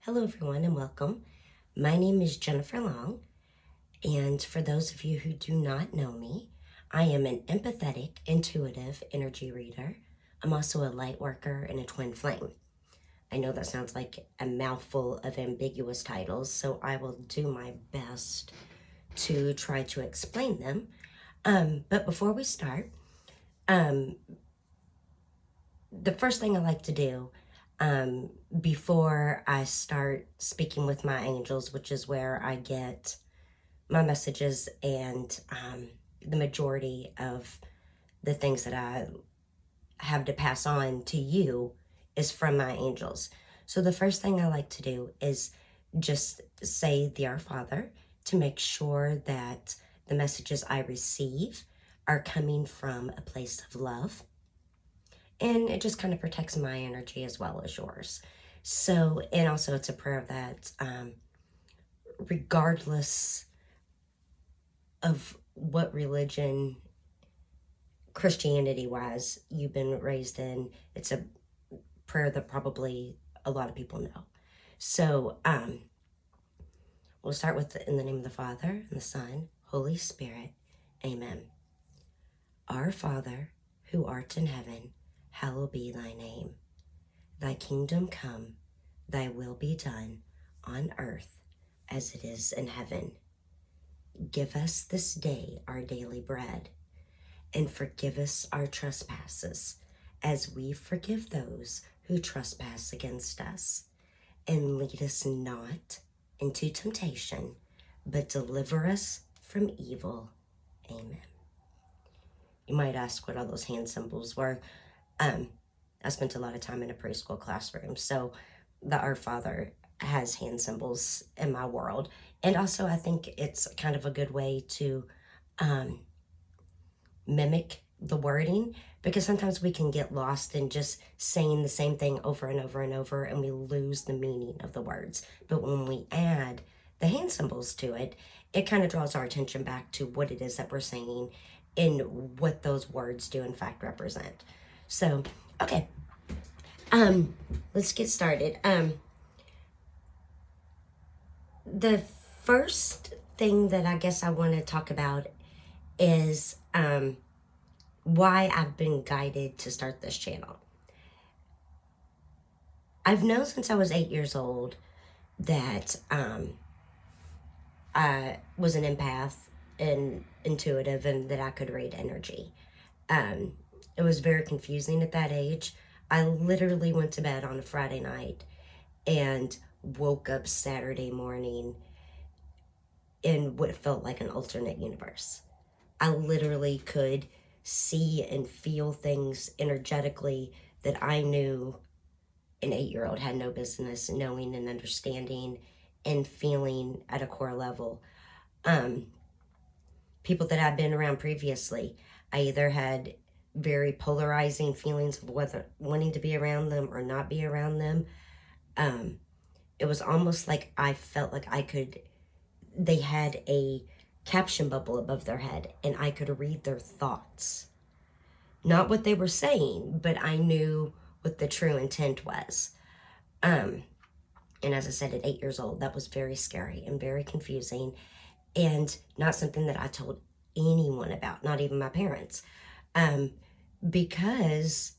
Hello, everyone, and welcome. My name is Jennifer Long, and for those of you who do not know me, I am an empathetic, intuitive energy reader. I'm also a light worker and a twin flame. I know that sounds like a mouthful of ambiguous titles, so I will do my best to try to explain them. But before we start, um, the first thing I like to do before I start speaking with my angels, which is where I get my messages and the majority of the things that I have to pass on to you is from my angels. So the first thing I like to do is just say the Our Father to make sure that the messages I receive are coming from a place of love, and it just kind of protects my energy as well as yours. So, and also it's a prayer that regardless of what religion, Christianity wise, you've been raised in, it's a prayer that probably a lot of people know. So we'll start with in the name of the Father and the Son, Holy Spirit. Amen. Our Father, who art in heaven, hallowed be thy name. Thy kingdom come, thy will be done on earth as it is in heaven. Give us this day our daily bread, and forgive us our trespasses, as we forgive those who trespass against us. And lead us not into temptation, but deliver us from evil. Amen. You might ask what all those hand symbols were. I spent a lot of time in a preschool classroom, so the Our Father has hand symbols in my world. And also, I think it's kind of a good way to mimic the wording, because sometimes we can get lost in just saying the same thing over and over and over, and we lose the meaning of the words. But when we add the hand symbols to it, it kind of draws our attention back to what it is that we're saying and what those words do in fact represent. So, okay, let's get started. The first thing that I guess I want to talk about is why I've been guided to start this channel. I've known since I was 8 years old that I was an empath and intuitive, and that I could read energy. It was very confusing at that age. I literally went to bed on a Friday night and woke up Saturday morning in what felt like an alternate universe. I literally could see and feel things energetically that I knew an 8-year-old had no business knowing and understanding and feeling at a core level. People that I've been around previously, I either had very polarizing feelings of whether wanting to be around them or not be around them. It was almost like I felt like they had a caption bubble above their head and I could read their thoughts. Not what they were saying, but I knew what the true intent was. And as I said, at 8 years old, that was very scary and very confusing, and not something that I told anyone about, not even my parents, because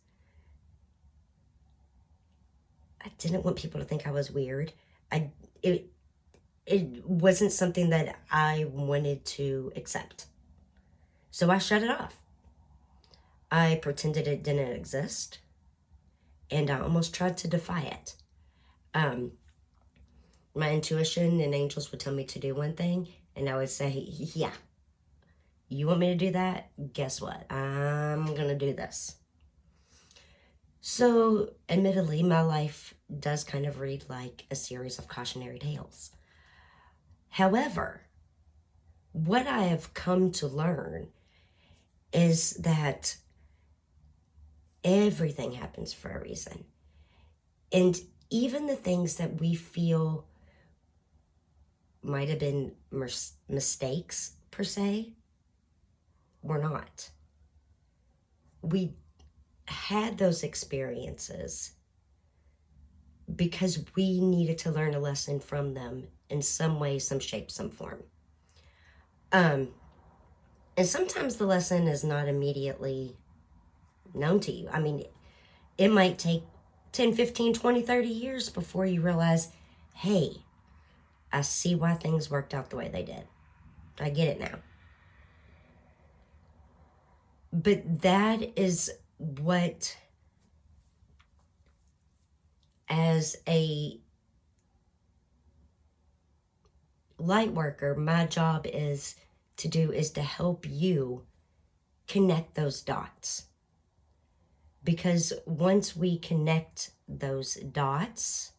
I didn't want people to think I was weird. It wasn't something that I wanted to accept. So I shut it off. I pretended it didn't exist, and I almost tried to defy it. My intuition and angels would tell me to do one thing, and I would say, yeah, you want me to do that? Guess what? I'm gonna do this. So, admittedly, my life does kind of read like a series of cautionary tales. However, what I have come to learn is that everything happens for a reason. And even the things that we feel might have been mistakes, per se, were not. We had those experiences because we needed to learn a lesson from them in some way, some shape, some form. And sometimes the lesson is not immediately known to you. I mean, it might take 10, 15, 20, 30 years before you realize, hey, I see why things worked out the way they did. I get it now. But that is what, as a light worker, my job is to help you connect those dots. Because once we connect those dots,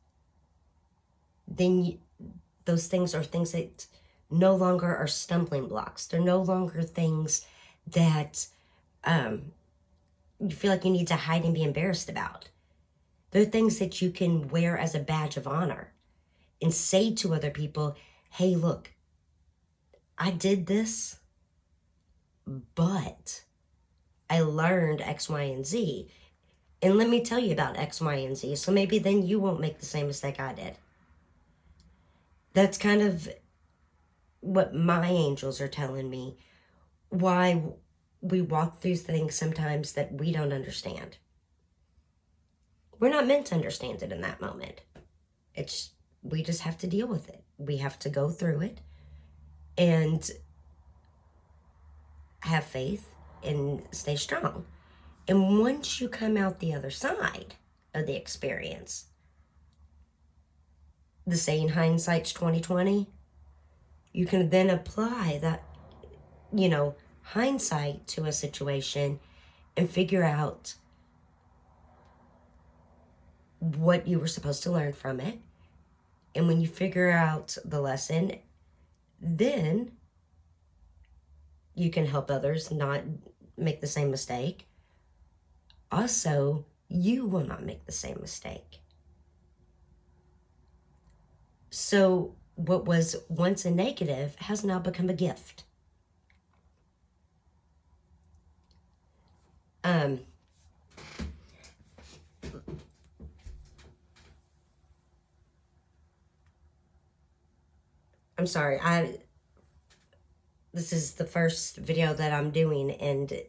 then those things are things that no longer are stumbling blocks. They're no longer things that you feel like you need to hide and be embarrassed about. They're things that you can wear as a badge of honor and say to other people, hey, look, I did this, but I learned X, Y, and Z. And let me tell you about X, Y, and Z. So maybe then you won't make the same mistake I did. That's kind of what my angels are telling me. Why we walk through things sometimes that we don't understand. We're not meant to understand it in that moment. We just have to deal with it. We have to go through it and have faith and stay strong. And once you come out the other side of the experience, the saying hindsight's 20/20, you can then apply that, hindsight to a situation and figure out what you were supposed to learn from it. And when you figure out the lesson, then you can help others not make the same mistake. Also, you will not make the same mistake. So what was once a negative has now become a gift. I'm sorry, this is the first video that I'm doing, and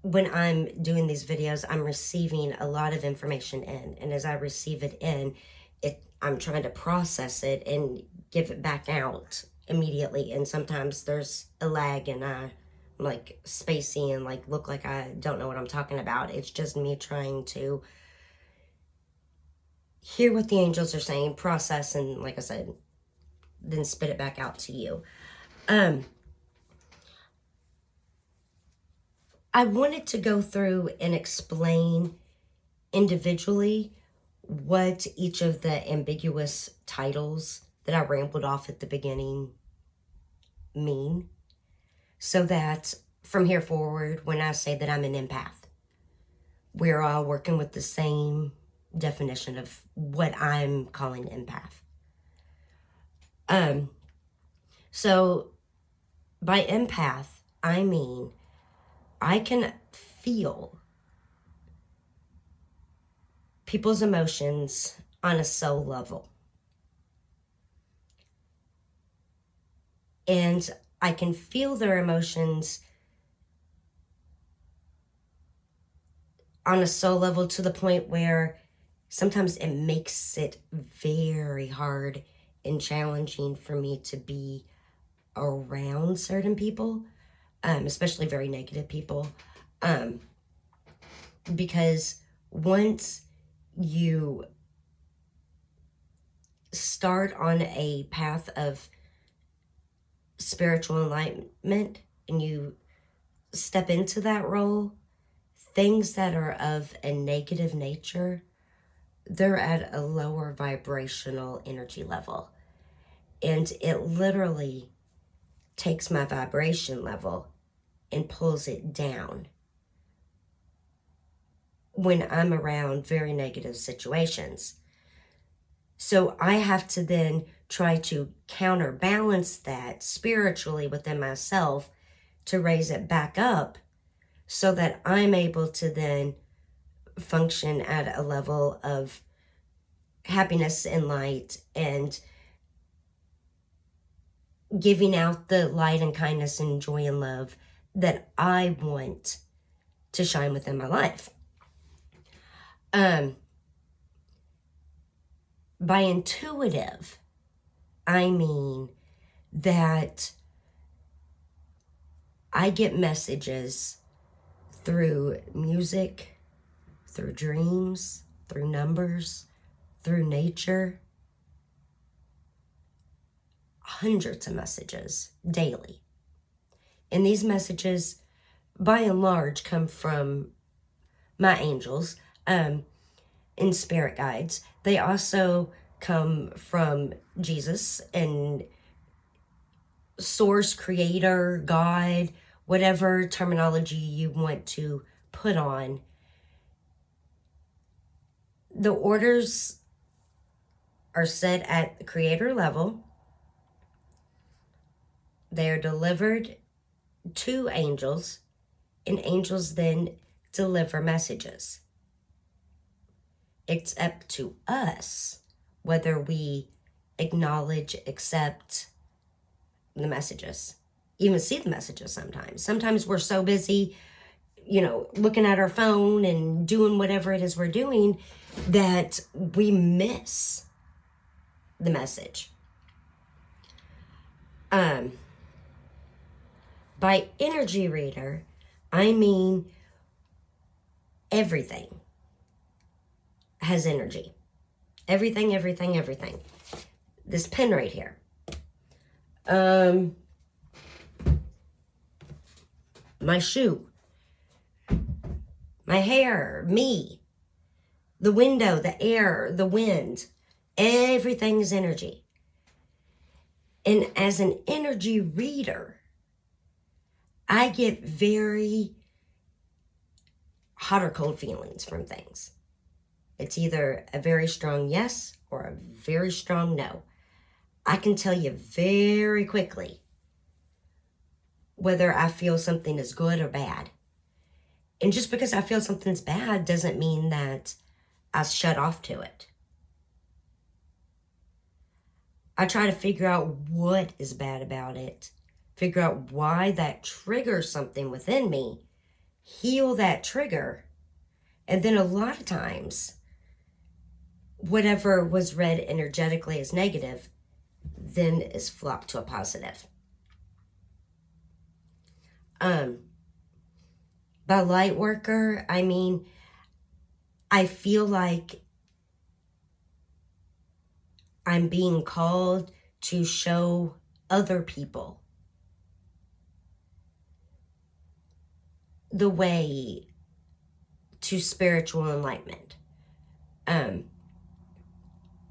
when I'm doing these videos, I'm receiving a lot of information in, and as I receive it in, I'm trying to process it and give it back out immediately, and sometimes there's a lag, and I'm like spacey and like look like I don't know what I'm talking about. It's just me trying to hear what the angels are saying, process, and like I said, then spit it back out to you. I wanted to go through and explain individually what each of the ambiguous titles that I rambled off at the beginning mean, so that from here forward, when I say that I'm an empath, we're all working with the same definition of what I'm calling empath. So by empath, I mean I can feel people's emotions on a soul level. And I can feel their emotions on a soul level to the point where sometimes it makes it very hard and challenging for me to be around certain people, especially very negative people, because once you start on a path of spiritual enlightenment and you step into that role, things that are of a negative nature, they're at a lower vibrational energy level. And it literally takes my vibration level and pulls it down when I'm around very negative situations. So I have to then try to counterbalance that spiritually within myself to raise it back up so that I'm able to then function at a level of happiness and light, and giving out the light and kindness and joy and love that I want to shine within my life. By intuitive, I mean that I get messages through music, through dreams, through numbers, through nature. Hundreds of messages daily. And these messages, by and large, come from my angels and spirit guides. They also come from Jesus and source, creator, God, whatever terminology you want to put on. The orders are set at the creator level. They are delivered to angels, and angels then deliver messages. It's up to us whether we acknowledge, accept the messages, even see the messages sometimes. Sometimes we're so busy, looking at our phone and doing whatever it is we're doing that we miss the message. By energy reader, I mean everything has energy. Everything. This pen right here. My shoe. My hair. Me. The window, the air, the wind. Everything is energy. And as an energy reader, I get very hot or cold feelings from things. It's either a very strong yes or a very strong no. I can tell you very quickly whether I feel something is good or bad. And just because I feel something's bad doesn't mean that I shut off to it. I try to figure out what is bad about it, figure out why that triggers something within me, heal that trigger, and then a lot of times, whatever was read energetically as negative, then is flopped to a positive. By light worker, I mean, I feel like I'm being called to show other people the way to spiritual enlightenment.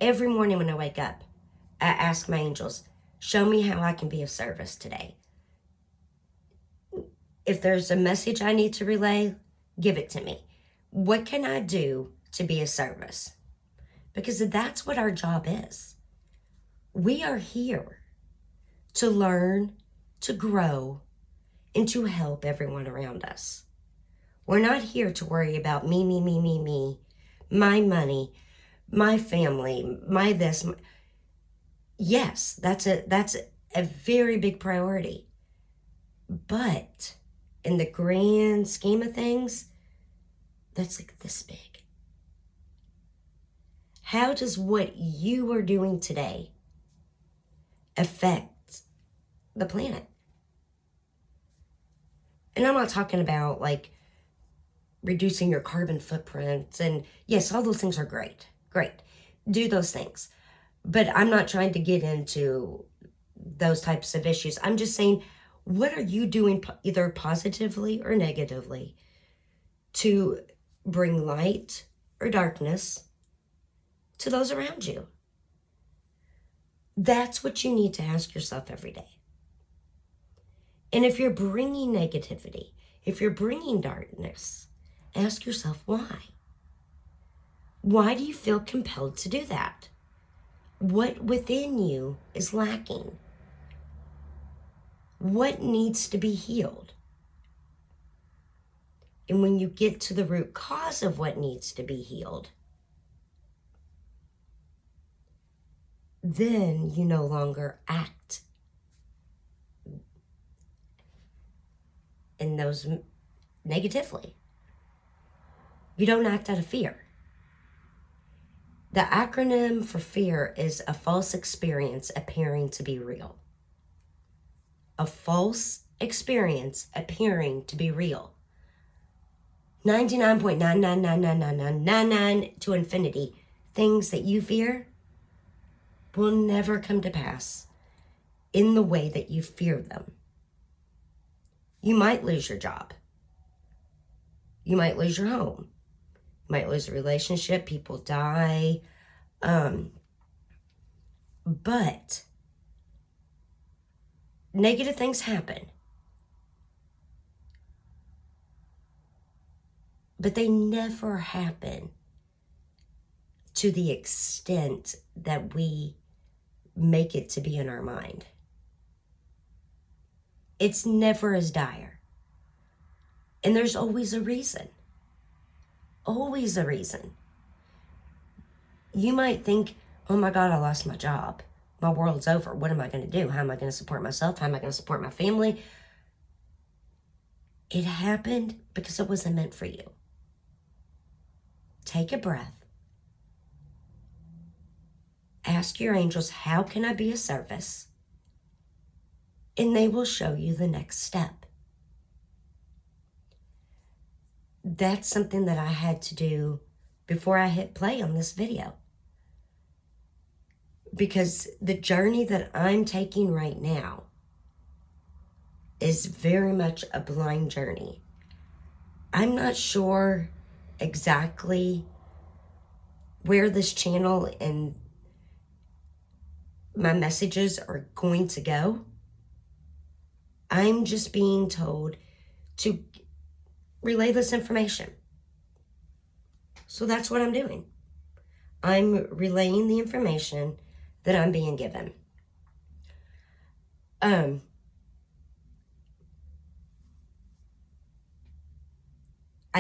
Every morning when I wake up, I ask my angels, show me how I can be of service today. If there's a message I need to relay, give it to me. What can I do to be of service? Because that's what our job is. We are here to learn, to grow, and to help everyone around us. We're not here to worry about me, my money, my family, my this. Yes, that's a very big priority. But in the grand scheme of things, that's like this big. How does what you are doing today affect the planet? And I'm not talking about like reducing your carbon footprint. And yes, all those things are great. Do those things. But I'm not trying to get into those types of issues. I'm just saying, what are you doing either positively or negatively to bring light or darkness to those around you? That's what you need to ask yourself every day. And if you're bringing negativity, if you're bringing darkness, ask yourself why. Why do you feel compelled to do that? What within you is lacking? What needs to be healed? And when you get to the root cause of what needs to be healed, then you no longer act in those negatively. You don't act out of fear. The acronym for fear is a false experience appearing to be real. A false experience appearing to be real. 99.9999999 to infinity. Things that you fear will never come to pass in the way that you fear them. You might lose your job. You might lose your home. You might lose a relationship. People die. But negative things happen. But they never happen to the extent that we make it to be in our mind. It's never as dire. And there's always a reason. Always a reason. You might think, oh my God, I lost my job. My world's over. What am I going to do? How am I going to support myself? How am I going to support my family? It happened because it wasn't meant for you. Take a breath. Ask your angels, how can I be of service? And they will show you the next step. That's something that I had to do before I hit play on this video. Because the journey that I'm taking right now is very much a blind journey. I'm not sure exactly where this channel and my messages are going to go. I'm just being told to relay this information. So that's what I'm doing. I'm relaying the information that I'm being given. I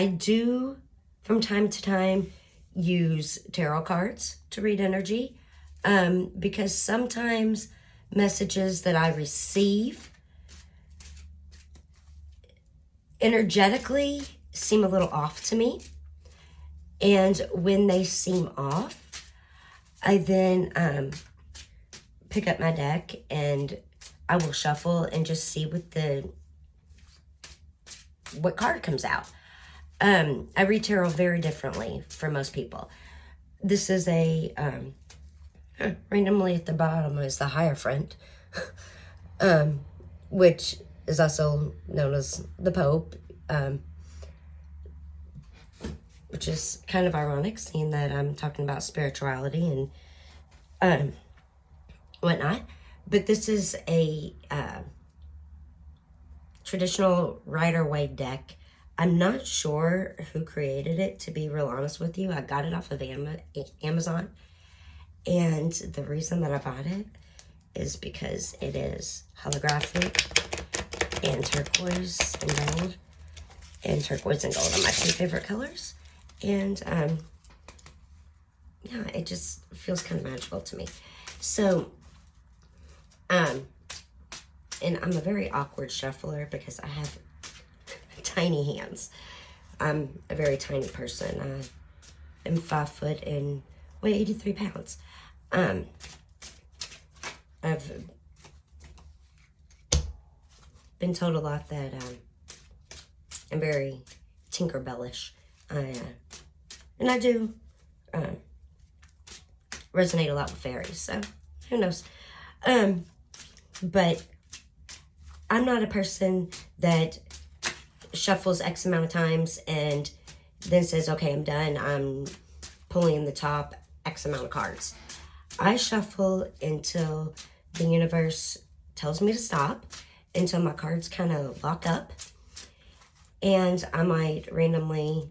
do, from time to time, use tarot cards to read energy, because sometimes messages that I receive energetically seem a little off to me. And when they seem off, I then pick up my deck and I will shuffle and just see what card comes out. I read tarot very differently for most people. This is a randomly at the bottom is the Hierophant, which is also known as the Pope, which is kind of ironic, seeing that I'm talking about spirituality and whatnot. But this is a traditional Rider-Waite deck. I'm not sure who created it, to be real honest with you. I got it off of Amazon. And the reason that I bought it is because it is holographic and turquoise and gold. And turquoise and gold are my two favorite colors. And yeah, it just feels kind of magical to me. So, and I'm a very awkward shuffler because I have tiny hands. I'm a very tiny person. I am 5 foot and weigh 83 pounds. I've been told a lot that I'm very Tinkerbellish. And I do resonate a lot with fairies, so who knows. But I'm not a person that shuffles X amount of times and then says, okay, I'm done. I'm pulling the top X amount of cards. I shuffle until the universe tells me to stop, until my cards kind of lock up. And I might randomly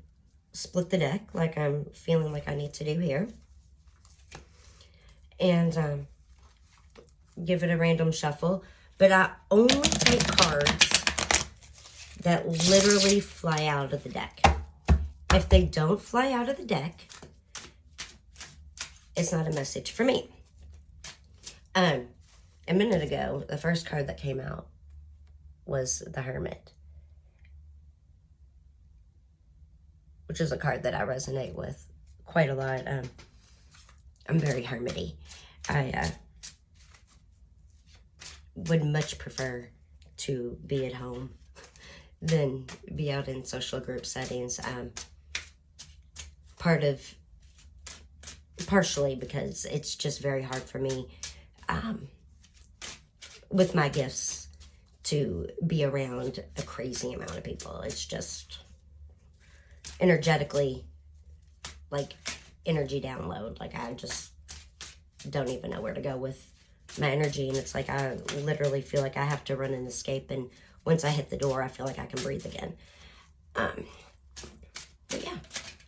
split the deck like I'm feeling like I need to do here. And give it a random shuffle. But I only take cards that literally fly out of the deck. If they don't fly out of the deck, it's not a message for me. A minute ago, the first card that came out was the Hermit, which is a card that I resonate with quite a lot. I'm very hermity. I would much prefer to be at home than be out in social group settings. Partially because it's just very hard for me with my gifts to be around a crazy amount of people. It's just energetically, like, energy download. Like, I just don't even know where to go with my energy, and it's like I literally feel like I have to run and escape, and once I hit the door, I feel like I can breathe again. But yeah,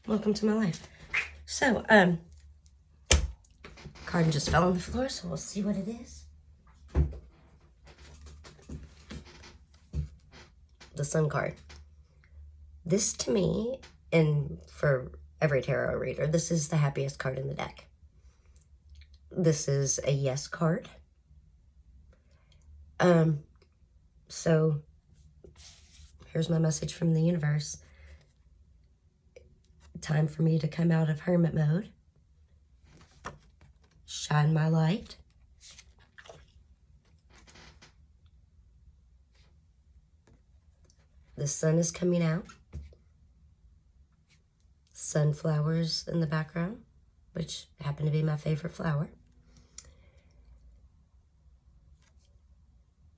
welcome to my life. So, card just fell on the floor, so we'll see what it is. The Sun card. This, to me, and for every tarot reader, this is the happiest card in the deck. This is a yes card. So here's my message from the universe. Time for me to come out of hermit mode. Shine my light. The sun is coming out. Sunflowers in the background, which happen to be my favorite flower.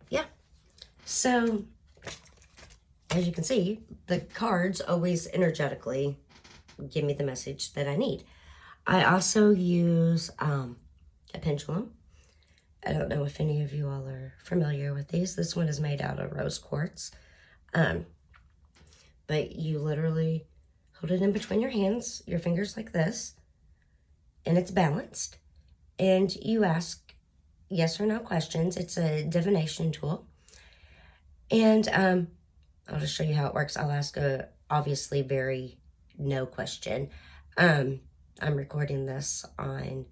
Yeah. So, as you can see, the cards always energetically give me the message that I need. I also use a pendulum. I don't know if any of you all are familiar with these. This one is made out of rose quartz. But you literally hold it in between your hands, your fingers like this, and it's balanced. And you ask yes or no questions. It's a divination tool. And I'll just show you how it works. I'll ask a obviously very no question. I'm recording this on,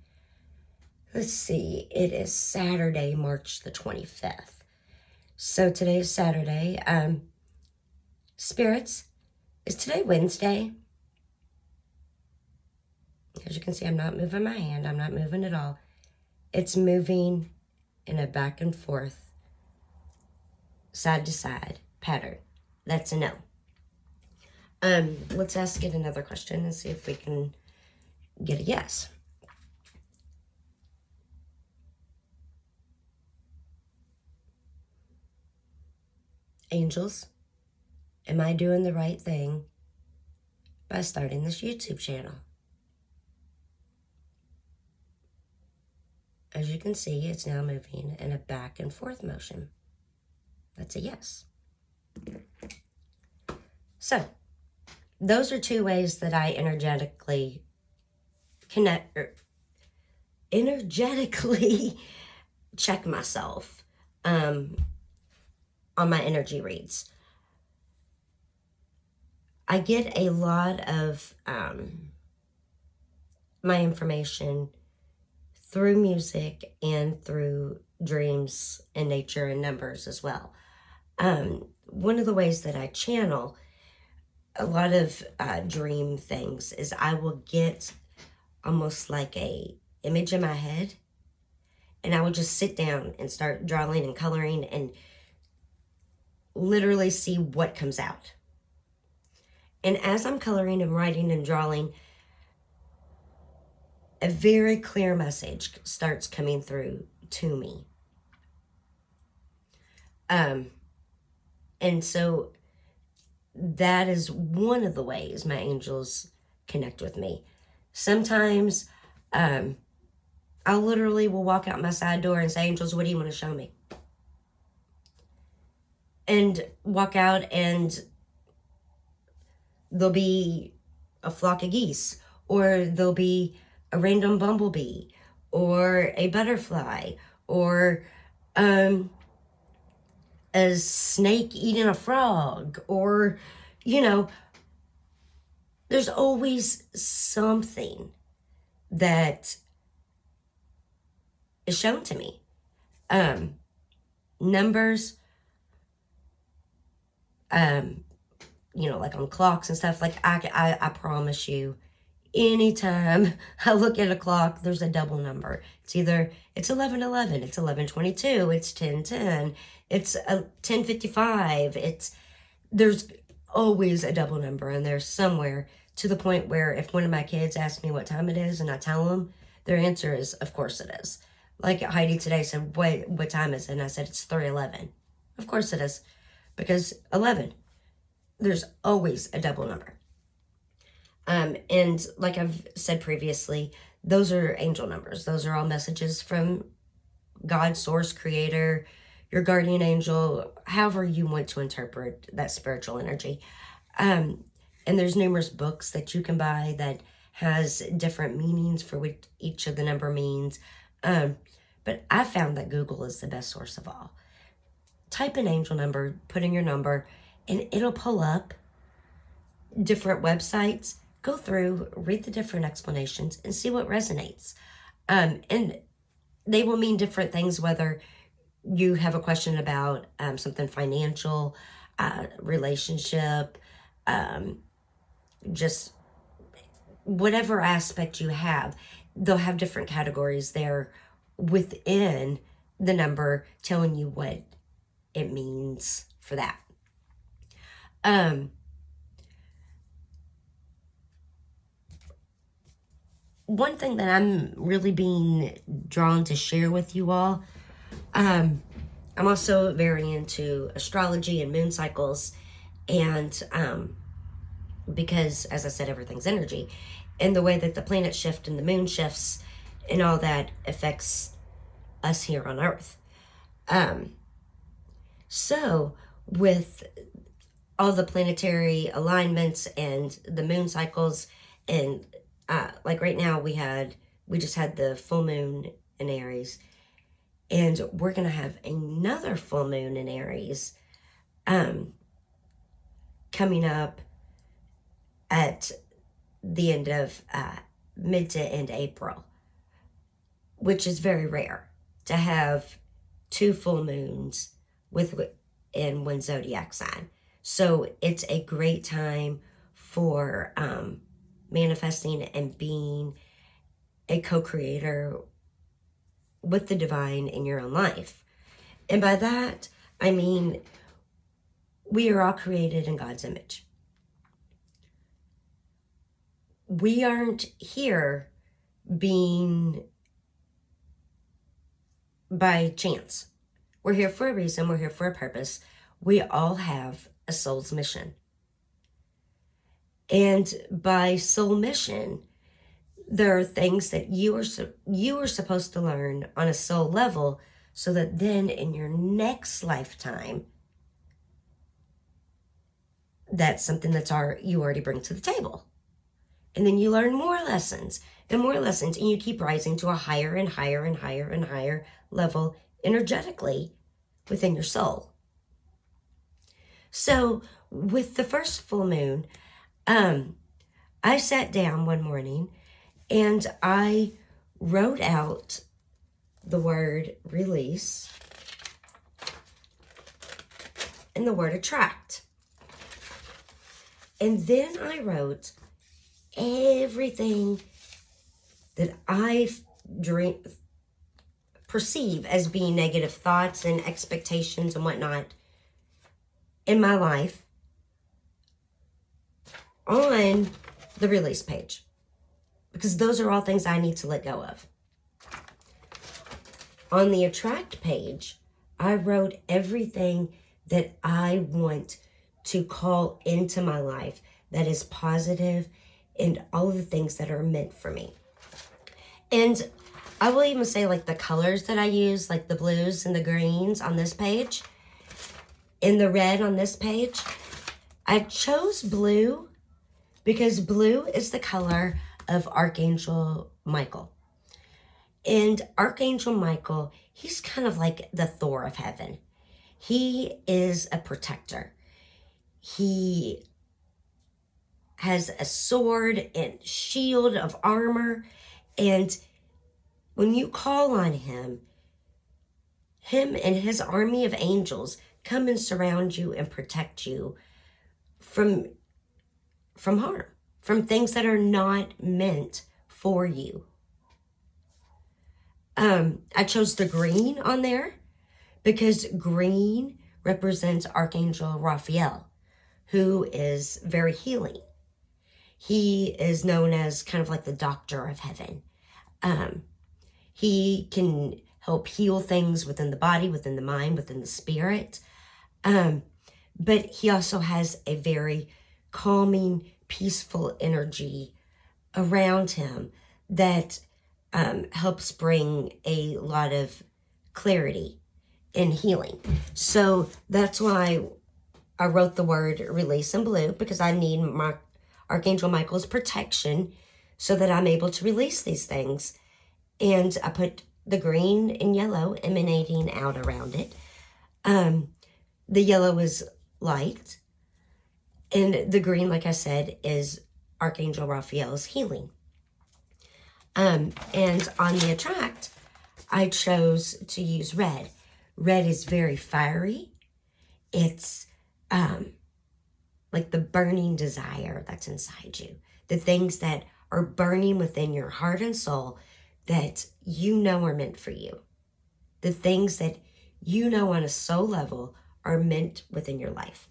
let's see, it is Saturday, March the 25th. So today is Saturday. Spirits, is today Wednesday? As you can see, I'm not moving my hand. I'm not moving at all. It's moving in a back and forth, side to side pattern. That's a no. Let's ask it another question and see if we can get a yes. Angels, am I doing the right thing by starting this YouTube channel? As you can see, it's now moving in a back and forth motion. That's a yes. So, those are two ways that I energetically check myself on my energy reads. I get a lot of my information through music and through dreams and nature and numbers as well. One of the ways that I channel a lot of dream things is I will get almost like a image in my head, and I will just sit down and start drawing and coloring and literally see what comes out. And as I'm coloring and writing and drawing, a very clear message starts coming through to me. And so that is one of the ways my angels connect with me. Sometimes I literally will walk out my side door and say, angels, what do you want to show me? And walk out and there'll be a flock of geese, or there'll be a random bumblebee, or a butterfly, or a snake eating a frog, or, you know, there's always something that is shown to me. Numbers, like on clocks and stuff, like I promise you, anytime I look at a clock, there's a double number. It's 11:11, it's 11:22, it's 10:10, it's 10:55. There's always a double number in there somewhere, to the point where if one of my kids asks me what time it is and I tell them, their answer is, of course it is. Like Heidi today said, what time is it? And I said, it's 3:11. Of course it is, because 11. There's always a double number. And like I've said previously, those are angel numbers. Those are all messages from God, source, creator, your guardian angel, however you want to interpret that spiritual energy. And there's numerous books that you can buy that has different meanings for what each of the number means. But I found that Google is the best source of all. Type in angel number, put in your number, and it'll pull up different websites. Go through, read the different explanations, and see what resonates. And they will mean different things, whether you have a question about something financial, relationship, just whatever aspect you have. They'll have different categories there within the number telling you what it means for that. One thing that I'm really being drawn to share with you all, I'm also very into astrology and moon cycles, and because, as I said, everything's energy, and the way that the planets shift and the moon shifts and all that affects us here on Earth. So with all the planetary alignments and the moon cycles, and like right now we just had the full moon in Aries, and we're gonna have another full moon in Aries coming up at the end of mid to end April, which is very rare to have two full moons in one zodiac sign. So it's a great time for manifesting and being a co-creator with the divine in your own life. And by that, I mean, we are all created in God's image. We aren't here being by chance. We're here for a reason. We're here for a purpose. We all have a soul's mission. And by soul mission, there are things that you are supposed to learn on a soul level, so that then in your next lifetime, that's something you already bring to the table. And then you learn more lessons, and you keep rising to a higher and higher and higher and higher level energetically within your soul. So with the first full moon, I sat down one morning and I wrote out the word release and the word attract. And then I wrote everything that I perceive as being negative thoughts and expectations and whatnot in my life on the release page, because those are all things I need to let go of. On the attract page, I wrote everything that I want to call into my life that is positive, and all of the things that are meant for me. And I will even say, like, the colors that I use, like the blues and the greens on this page, and the red on this page. I chose blue because blue is the color of Archangel Michael. And Archangel Michael, he's kind of like the Thor of heaven. He is a protector. He has a sword and shield of armor. And when you call on him, him and his army of angels come and surround you and protect you from harm, from things that are not meant for you. I chose the green on there because green represents Archangel Raphael, who is very healing. He is known as kind of like the doctor of heaven. He can help heal things within the body, within the mind, within the spirit. But he also has a very calming, peaceful energy around him that helps bring a lot of clarity and healing. So that's why I wrote the word release in blue, because I need my Archangel Michael's protection so that I'm able to release these things. And I put the green and yellow emanating out around it. The yellow is light, and the green, like I said, is Archangel Raphael's healing. And on the attract, I chose to use red. Red is very fiery. It's like the burning desire that's inside you. The things that are burning within your heart and soul that you know are meant for you. The things that you know on a soul level are meant within your life.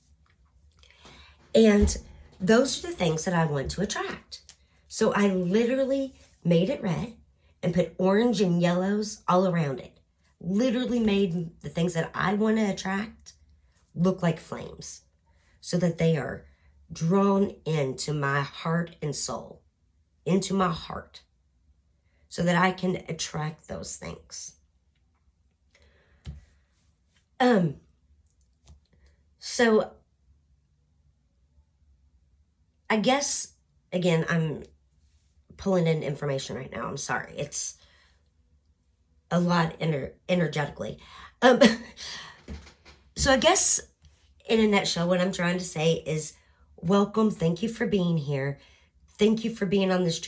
And those are the things that I want to attract. So I literally made it red and put orange and yellows all around it. Literally made the things that I want to attract look like flames so that they are drawn into my heart and soul, into my heart, so that I can attract those things. So I guess, again, I'm pulling in information right now. I'm sorry. It's a lot energetically. So I guess in a nutshell, what I'm trying to say is welcome. Thank you for being here. Thank you for being on this